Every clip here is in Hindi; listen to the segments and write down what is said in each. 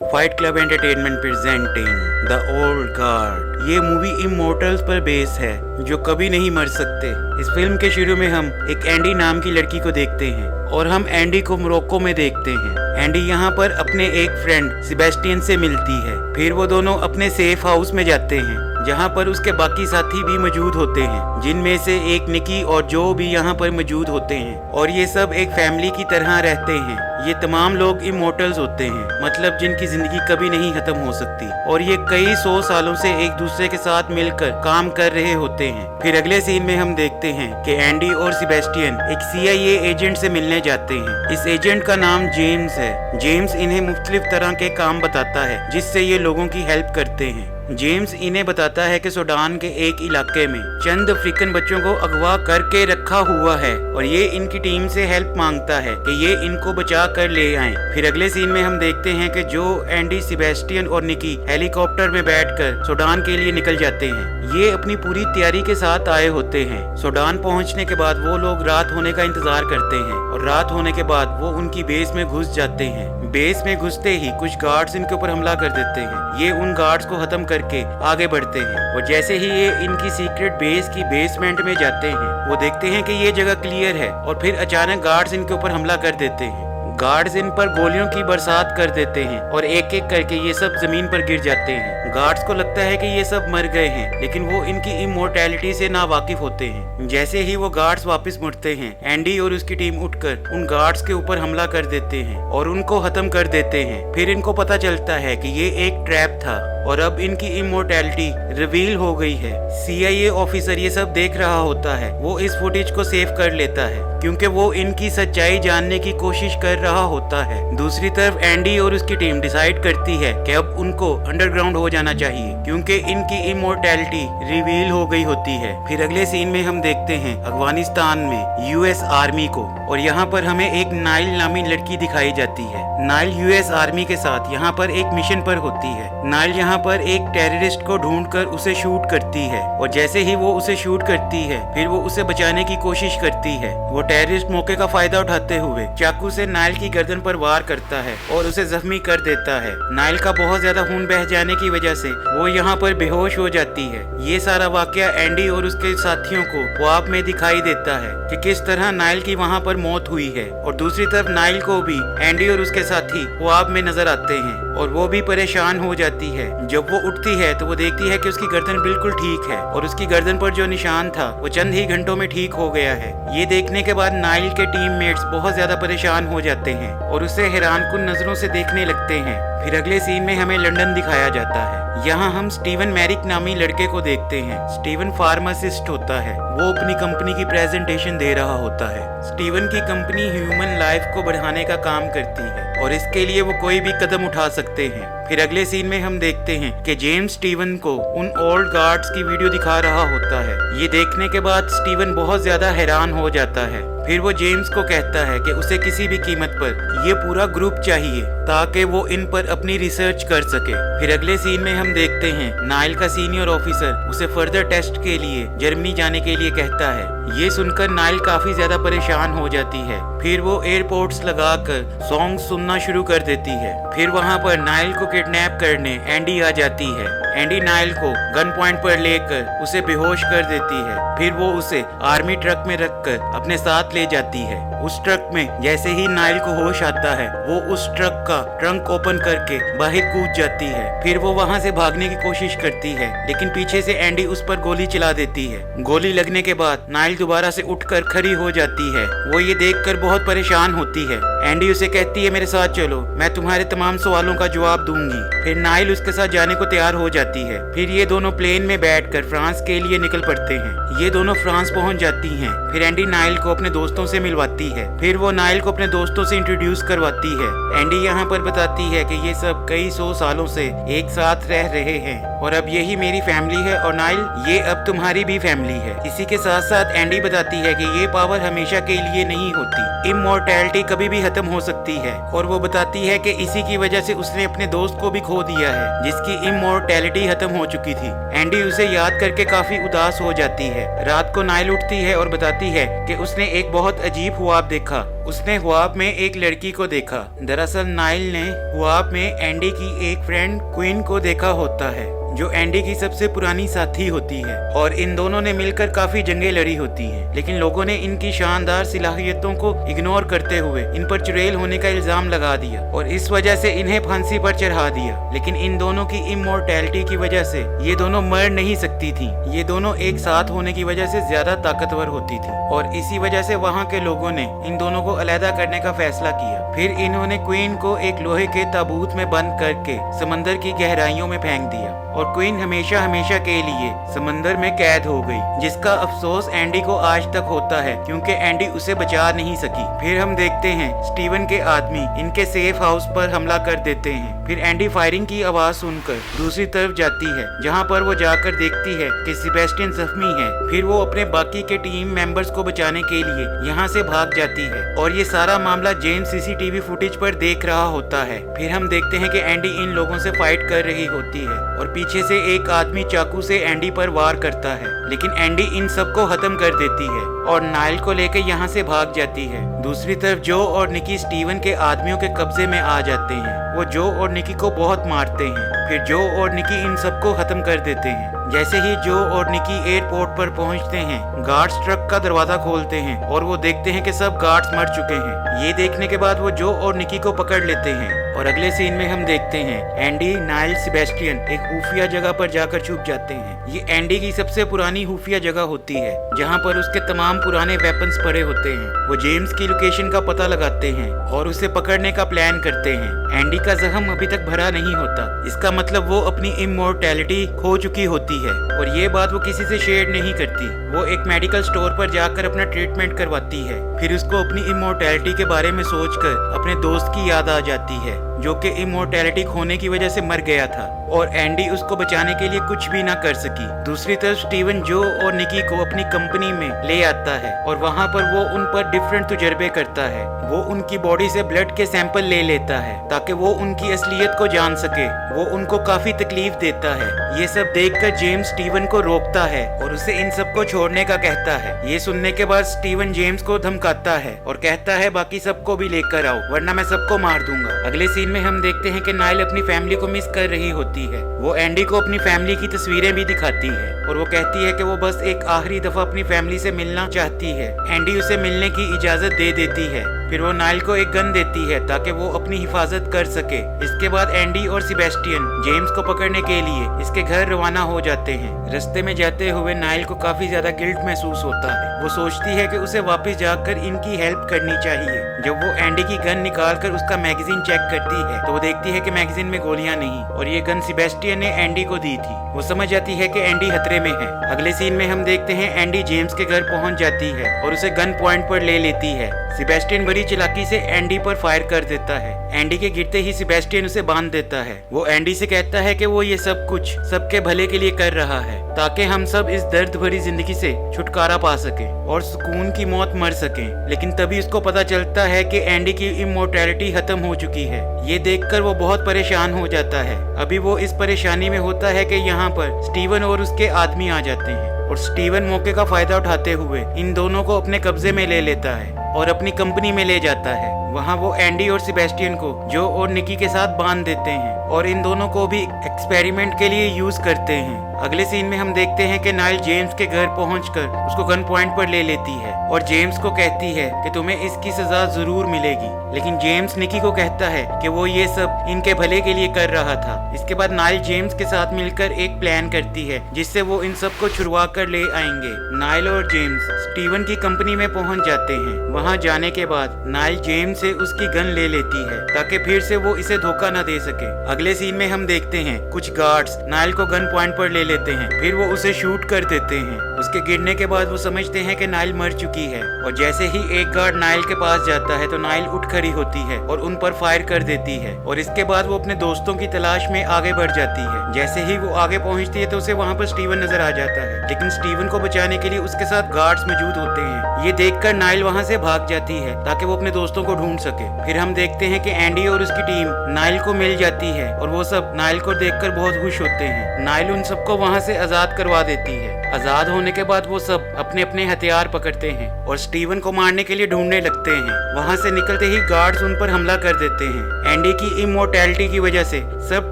Fight club entertainment presenting the old guard. ये मूवी इमोर्टल्स पर बेस है जो कभी नहीं मर सकते। इस फिल्म के शुरू में हम एक एंडी नाम की लड़की को देखते हैं और हम एंडी को मोरक्को में देखते हैं। एंडी यहाँ पर अपने एक फ्रेंड सेबेस्टियन से मिलती है। फिर वो दोनों अपने सेफ हाउस में जाते हैं जहाँ पर उसके बाकी साथी भी मौजूद होते हैं, जिनमें से एक निकी और जो भी यहाँ पर मौजूद होते हैं, और ये सब एक फैमिली की तरह रहते हैं। ये तमाम लोग इमोर्टल्स होते हैं, मतलब जिनकी जिंदगी कभी नहीं खत्म हो सकती, और ये कई 100 सालों से एक दूसरे के साथ मिलकर काम कर रहे होते हैं। फिर अगले सीन में हम देखते हैं कि एंडी और सेबेस्टियन एक CIA एजेंट से मिलने जाते हैं। इस एजेंट का नाम जेम्स है। जेम्स इन्हें मुख्तलिफ तरह के काम बताता है जिससे ये लोगों की हेल्प करते हैं। जेम्स इन्हें बताता है कि सूडान के एक इलाके में चंद अफ्रीकन बच्चों को अगवा करके रखा हुआ है और ये इनकी टीम से हेल्प मांगता है कि ये इनको बचा कर ले आएं। फिर अगले सीन में हम देखते हैं कि जो एंडी, सेबेस्टियन और निकी हेलीकॉप्टर में बैठकर सूडान के लिए निकल जाते हैं। ये अपनी पूरी तैयारी के साथ आए होते हैं। सूडान पहुंचने के बाद वो लोग रात होने का इंतजार करते हैं और रात होने के बाद वो उनकी बेस में घुस जाते हैं। बेस में घुसते ही कुछ गार्ड्स इनके ऊपर हमला कर देते हैं। ये उन गार्ड्स को खत्म करके आगे बढ़ते हैं और जैसे ही ये इनकी सीक्रेट बेस की बेसमेंट में जाते हैं, वो देखते हैं कि ये जगह क्लियर है और फिर अचानक गार्ड्स इनके ऊपर हमला कर देते हैं। गार्ड्स इन पर गोलियों की बरसात कर देते हैं और एक एक करके ये सब जमीन पर गिर जाते हैं। गार्ड्स को लगता है कि ये सब मर गए हैं, लेकिन वो इनकी इमोर्टैलिटी से नावाकिफ होते हैं। जैसे ही वो गार्ड्स वापस मुड़ते हैं, एंडी और उसकी टीम उठकर उन गार्ड्स के ऊपर हमला कर देते हैं और उनको खत्म कर देते हैं। फिर इनको पता चलता है कि ये एक ट्रैप था और अब इनकी इमोर्टैलिटी रिवील हो गई है। CIA ऑफिसर ये सब देख रहा होता है। वो इस फुटेज को सेव कर लेता है क्योंकि वो इनकी सच्चाई जानने की कोशिश कर रहा होता है। दूसरी तरफ एंडी और उसकी टीम डिसाइड करती है कि अब उनको अंडरग्राउंड हो जाना चाहिए क्योंकि इनकी इमोर्टैलिटी रिवील हो गई होती है। फिर अगले सीन में हम देखते हैं अफगानिस्तान में US आर्मी को, और यहाँ पर हमें एक नाइल नामी लड़की दिखाई जाती है। नाइल US आर्मी के साथ यहाँ पर एक मिशन पर होती है। नाइल यहाँ पर एक टेररिस्ट को ढूंढकर उसे शूट करती है और जैसे ही वो उसे शूट करती है, फिर वो उसे बचाने की कोशिश करती है। वो टेररिस्ट मौके का फायदा उठाते हुए चाकू से नाइल की गर्दन पर वार करता है और उसे जख्मी कर देता है। नाइल का बहुत ज्यादा खून बह जाने की वजह से वो यहाँ पर बेहोश हो जाती है। ये सारा वाकया एंडी और उसके साथियों को ख्वाब में दिखाई देता है कि किस तरह नाइल की वहाँ पर मौत हुई है, और दूसरी तरफ नाइल को भी एंडी और उसके साथी ख्वाब में नजर आते हैं और वो भी परेशान हो जाती है। जब वो उठती है तो वो देखती है कि उसकी गर्दन बिल्कुल ठीक है और उसकी गर्दन पर जो निशान था वो चंद ही घंटों में ठीक हो गया है। ये देखने के बाद नाइल के टीममेट्स बहुत ज्यादा परेशान हो जाते हैं और उसे हैरानकुन नजरों से देखने लगते हैं। फिर अगले सीन में हमें लंदन दिखाया जाता है। यहाँ हम स्टीवन मैरिक नामी लड़के को देखते हैं। स्टीवन फार्मासिस्ट होता है। वो अपनी कंपनी की प्रेजेंटेशन दे रहा होता है। स्टीवन की कंपनी ह्यूमन लाइफ को बढ़ाने का काम करती है और इसके लिए वो कोई भी कदम उठा सकते हैं। फिर अगले सीन में हम देखते हैं कि जेम्स स्टीवन को उन ओल्ड गार्ड्स की वीडियो दिखा रहा होता है। ये देखने के बाद स्टीवन बहुत ज्यादा हैरान हो जाता है। फिर वो जेम्स को कहता है कि उसे किसी भी कीमत पर ये पूरा ग्रुप चाहिए ताकि वो इन पर अपनी रिसर्च कर सके। फिर अगले सीन में हम देखते हैं नाइल का सीनियर ऑफिसर उसे फर्दर टेस्ट के लिए जर्मनी जाने के लिए कहता है। ये सुनकर नाइल काफी ज्यादा परेशान हो जाती है। फिर वो एयरपोर्ट्स लगाकर सॉन्ग सुनना शुरू कर देती है। फिर वहाँ पर नाइल को किडनैप करने एंडी आ जाती है। एंडी नाइल को गन पॉइंट पर लेकर उसे बेहोश कर देती है। फिर वो उसे आर्मी ट्रक में रखकर अपने साथ ले जाती है। उस ट्रक में जैसे ही नाइल को होश आता है, वो उस ट्रक का ट्रंक ओपन करके बाहर कूद जाती है। फिर वो वहाँ से भागने की कोशिश करती है, लेकिन पीछे से एंडी उस पर गोली चला देती है। गोली लगने के बाद नाइल दोबारा से उठकर खड़ी हो जाती है। वो ये देखकर बहुत परेशान होती है। एंडी उसे कहती है, मेरे साथ चलो, मैं तुम्हारे तमाम सवालों का जवाब दूंगी। फिर नाइल उसके साथ जाने को तैयार हो जाती है। फिर ये दोनों प्लेन में बैठकर फ्रांस के लिए निकल पड़ते हैं। ये दोनों फ्रांस पहुंच जाती हैं। फिर एंडी नाइल को अपने दोस्तों से मिलवाती है। फिर वो नाइल को अपने दोस्तों से इंट्रोड्यूस करवाती है। एंडी यहाँ पर बताती है कि ये सब कई 100 सालों से एक साथ रह रहे हैं और अब यही मेरी फैमिली है, और नाइल ये अब तुम्हारी भी फैमिली है। इसी के साथ साथ एंडी बताती है कि ये पावर हमेशा के लिए नहीं होती, इमोर्टैलिटी कभी भी खत्म हो सकती है, और वो बताती है कि इसी की वजह से उसने अपने दोस्त को भी खो दिया है जिसकी इमोर्टैलिटी खत्म हो चुकी थी। एंडी उसे याद करके काफी उदास हो जाती है। रात को नाइल उठती है और बताती है कि उसने एक बहुत अजीब ख्वाब देखा। उसने ख्वाब में एक लड़की को देखा। दरअसल नाइल ने ख्वाब में एंडी की एक फ्रेंड क्वीन को देखा होता है, जो एंडी की सबसे पुरानी साथी होती है, और इन दोनों ने मिलकर काफी जंगें लड़ी होती हैं। लेकिन लोगों ने इनकी शानदार सलाहियतों को इग्नोर करते हुए इन पर चुड़ैल होने का इल्जाम लगा दिया और इस वजह से इन्हें फांसी पर चढ़ा दिया। लेकिन इन दोनों की इमोर्टैलिटी की वजह से ये दोनों मर नहीं सकती थी। ये दोनों एक साथ होने की वजह से ज्यादा ताकतवर होती थी और इसी वजह से वहाँ के लोगों ने इन दोनों को अलहदा करने का फैसला किया। फिर इन्होंने क्वीन को एक लोहे के ताबूत में बंद करके समंदर की गहराइयों में फेंक दिया और क्वीन हमेशा हमेशा के लिए समंदर में कैद हो गई, जिसका अफसोस एंडी को आज तक होता है क्योंकि एंडी उसे बचा नहीं सकी। फिर हम देखते हैं स्टीवन के आदमी इनके सेफ हाउस पर हमला कर देते हैं। फिर एंडी फायरिंग की आवाज सुनकर दूसरी तरफ जाती है, जहां पर वो जाकर देखती है कि सेबेस्टियन जख्मी है। फिर वो अपने बाकी के टीम मेंबर्स को बचाने के लिए यहाँ से भाग जाती है और ये सारा मामला जेम्स सीसीटीवी फुटेज पर देख रहा होता है। फिर हम देखते हैं कि एंडी इन लोगों से फाइट कर रही होती है और पीछे से एक आदमी चाकू से एंडी पर वार करता है, लेकिन एंडी इन सबको खत्म कर देती है और नाइल को लेकर यहाँ से भाग जाती है। दूसरी तरफ जो और निकी स्टीवन के आदमियों के कब्जे में आ जाते हैं। वो जो और निकी को बहुत मारते हैं। फिर जो और निकी इन सबको खत्म कर देते हैं। जैसे ही जो और निकी एयरपोर्ट पर पहुंचते हैं, गार्ड्स ट्रक का दरवाजा खोलते हैं और वो देखते हैं कि सब गार्ड्स मर चुके हैं। ये देखने के बाद वो जो और निकी को पकड़ लेते हैं और अगले सीन में हम देखते हैं एंडी, नाइल, सेबेस्टियन एक खुफिया जगह पर जाकर छुप जाते हैं। ये एंडी की सबसे पुरानी खुफिया जगह होती है, जहाँ पर उसके तमाम पुराने वेपन्स पड़े होते हैं। वो जेम्स की लोकेशन का पता लगाते हैं और उसे पकड़ने का प्लान करते हैं। एंडी का जख्म अभी तक भरा नहीं होता, इसका मतलब वो अपनी इमोर्टैलिटी खो चुकी होती है और ये बात वो किसी से शेयर नहीं करती। वो एक मेडिकल स्टोर पर जाकर अपना ट्रीटमेंट करवाती है। फिर उसको अपनी इमोर्टैलिटी के बारे में सोचकर अपने दोस्त की याद आ जाती है, जो कि इमोर्टैलिटी खोने की वजह से मर गया था और एंडी उसको बचाने के लिए कुछ भी ना कर सकी। दूसरी तरफ स्टीवन जो और निकी को अपनी कंपनी में ले आता है और वहाँ पर वो उन पर डिफरेंट तजुर्बे करता है। वो उनकी बॉडी से ब्लड के सैंपल ले लेता है ताकि वो उनकी असलियत को जान सके। वो उनको काफी तकलीफ देता है। ये सब देखकर जेम्स स्टीवन को रोकता है और उसे इन सबको छोड़ने का कहता है। ये सुनने के बाद स्टीवन जेम्स को धमकाता है और कहता है बाकी सबको भी लेकर आओ वरना मैं सबको मार दूंगा। अगले सीन में हम देखते हैं कि नाइल अपनी फैमिली को मिस कर रही होती है। वो एंडी को अपनी फैमिली की तस्वीरें भी दिखाती है और वो कहती है कि वो बस एक आखिरी दफा अपनी फैमिली से मिलना चाहती है। एंडी उसे मिलने की इजाजत दे देती है। फिर वो नाइल को एक गन देती है ताकि वो अपनी हिफाजत कर सके। इसके बाद एंडी और सेबेस्टियन जेम्स को पकड़ने के लिए इसके घर रवाना हो जाते हैं। रास्ते में जाते हुए नाइल को काफी ज्यादा गिल्ट महसूस होता है। वो सोचती है कि उसे वापस जाकर इनकी हेल्प करनी चाहिए। जब वो एंडी की गन निकालकर उसका मैगजीन चेक करती है तो वो देखती है कि मैगजीन में गोलियां नहीं और ये गन सेबेस्टियन ने एंडी को दी थी। वो समझ जाती है कि एंडी खतरे में है। अगले सीन में हम देखते हैं एंडी जेम्स के घर पहुंच जाती है और उसे गन पॉइंट पर ले लेती है। सेबेस्टियन बड़ी चालाकी से एंडी पर फायर कर देता है। एंडी के गिरते ही सेबेस्टियन उसे बांध देता है। वो एंडी से कहता है कि वो ये सब कुछ सबके भले के लिए कर रहा है ताकि हम सब इस दर्द भरी जिंदगी से छुटकारा पा सकें और सुकून की मौत मर सकें। लेकिन तभी उसको पता चलता है कि एंडी की इमोर्टैलिटी खत्म हो चुकी है। ये देखकर वो बहुत परेशान हो जाता है। अभी वो इस परेशानी में होता है कि यहाँ पर स्टीवन और उसके आदमी आ जाते हैं और स्टीवन मौके का फायदा उठाते हुए इन दोनों को अपने कब्जे में ले लेता है और अपनी कंपनी में ले जाता है। वहाँ वो एंडी और सेबेस्टियन को जो और निकी के साथ बांध देते हैं और इन दोनों को भी एक्सपेरिमेंट के लिए यूज करते हैं। अगले सीन में हम देखते हैं कि नाइल जेम्स के घर पहुंचकर उसको गन पॉइंट पर ले लेती है और जेम्स को कहती है कि तुम्हें इसकी सजा जरूर मिलेगी। लेकिन जेम्स निकी को कहता है कि वो ये सब इनके भले के लिए कर रहा था। इसके बाद नाइल जेम्स के साथ मिलकर एक प्लान करती है जिससे वो इन सब को छुड़वा कर ले आएंगे। नाइल और जेम्स स्टीवन की कंपनी में पहुंच जाते हैं। वहां जाने के बाद नाइल जेम्स से उसकी गन ले लेती है ताकि फिर से वो इसे धोखा न दे सके। अगले सीन में हम देखते हैं कुछ गार्ड्स नाइल को गन पॉइंट पर ले लेते हैं। फिर वो उसे शूट कर देते हैं। उसके गिरने के बाद वो समझते हैं कि नाइल मर चुकी है और जैसे ही एक गार्ड नाइल के पास जाता है तो नाइल उठ खड़ी होती है और उन पर फायर कर देती है और इसके बाद वो अपने दोस्तों की तलाश में आगे बढ़ जाती है। जैसे ही वो आगे पहुंचती है तो उसे वहाँ पर स्टीवन नजर आ जाता है, लेकिन स्टीवन को बचाने के लिए उसके साथ गार्ड्स मौजूद होते हैं। ये देखकर नाइल वहाँ से भाग जाती है ताकि वो अपने दोस्तों को ढूंढ सके। फिर हम देखते हैं कि एंडी और उसकी टीम नाइल को मिल जाती है और वो सब नाइल को देखकर बहुत खुश होते हैं। नाइल उन सबको वहाँ से आजाद करवा देती है। आजाद होने होने के बाद वो सब अपने अपने हथियार पकड़ते हैं और स्टीवन को मारने के लिए ढूंढने लगते हैं। वहाँ से निकलते ही गार्ड्स उन पर हमला कर देते हैं। एंडी की इमोर्टैलिटी की वजह से सब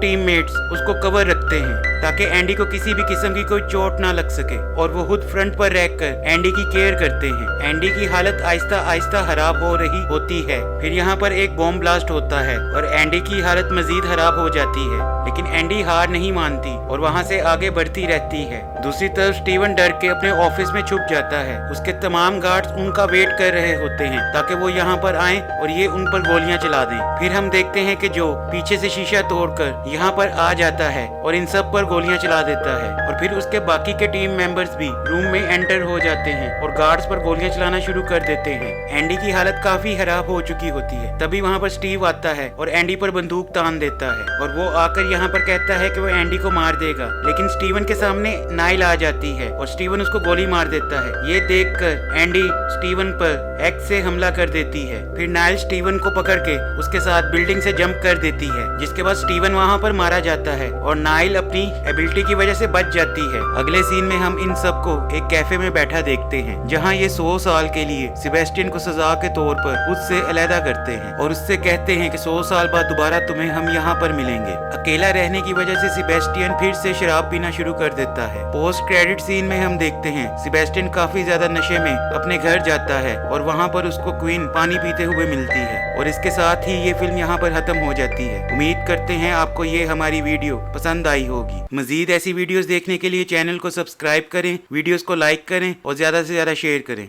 टीममेट्स उसको कवर रखते हैं ताकि एंडी को किसी भी किस्म की कोई चोट ना लग सके, और वो खुद फ्रंट पर रहकर एंडी की केयर करते हैं। एंडी की हालत आहिस्ता आहिस्ता खराब हो रही होती है। फिर यहाँ पर एक बॉम्ब ब्लास्ट होता है और एंडी की हालत मजीद खराब हो जाती है, लेकिन एंडी हार नहीं मानती और वहाँ से आगे बढ़ती रहती है। दूसरी तरफ स्टीवन डर के अपने ऑफिस में छुप जाता है। उसके तमाम गार्ड्स उनका वेट कर रहे होते हैं ताकि वो यहाँ पर आएं और ये उन पर गोलियां चला दें। फिर हम देखते हैं कि जो पीछे से शीशा तोड़कर यहाँ पर आ जाता है और इन सब पर गोलियां चला देता है, और फिर उसके बाकी के टीम मेंबर्स भी रूम में एंटर हो जाते हैं और गार्ड्स पर गोलियां चलाना शुरू कर देते हैं। एंडी की हालत काफी खराब हो चुकी होती है। तभी वहाँ पर स्टीव आता है और एंडी पर बंदूक तान देता है और वो आकर यहाँ पर कहता है कि वो एंडी को मार देगा, लेकिन स्टीवन के सामने नाइल आ जाती है और स्टीवन उसको गोली मार देता है। ये देखकर एंडी स्टीवन पर एक्स से हमला कर देती है। फिर नाइल स्टीवन को पकड़ के उसके साथ बिल्डिंग से जंप कर देती है, जिसके बाद स्टीवन वहाँ पर मारा जाता है और नाइल अपनी एबिलिटी की वजह से बच जाती है। अगले सीन में हम इन सबको एक कैफे में बैठा देखते हैं, जहाँ ये 100 साल के लिए सेबेस्टियन को सजा के तौर पर उससे अलहदा करते हैं और उससे कहते हैं कि 100 साल बाद दोबारा तुम्हें हम यहाँ पर मिलेंगे। अकेला रहने की वजह से सेबेस्टियन फिर से शराब पीना शुरू कर देता है। पोस्ट क्रेडिट सीन में हम देखते हैं सेबेस्टियन काफी ज्यादा नशे में अपने घर जाता है और वहाँ पर उसको क्वीन पानी पीते हुए मिलती है, और इसके साथ ही ये फिल्म यहाँ पर खत्म हो जाती है। उम्मीद करते हैं आपको ये हमारी वीडियो पसंद आई होगी। मजीद ऐसी वीडियोस देखने के लिए चैनल को सब्सक्राइब करें, वीडियोस को लाइक करें और ज्यादा से ज्यादा शेयर करें।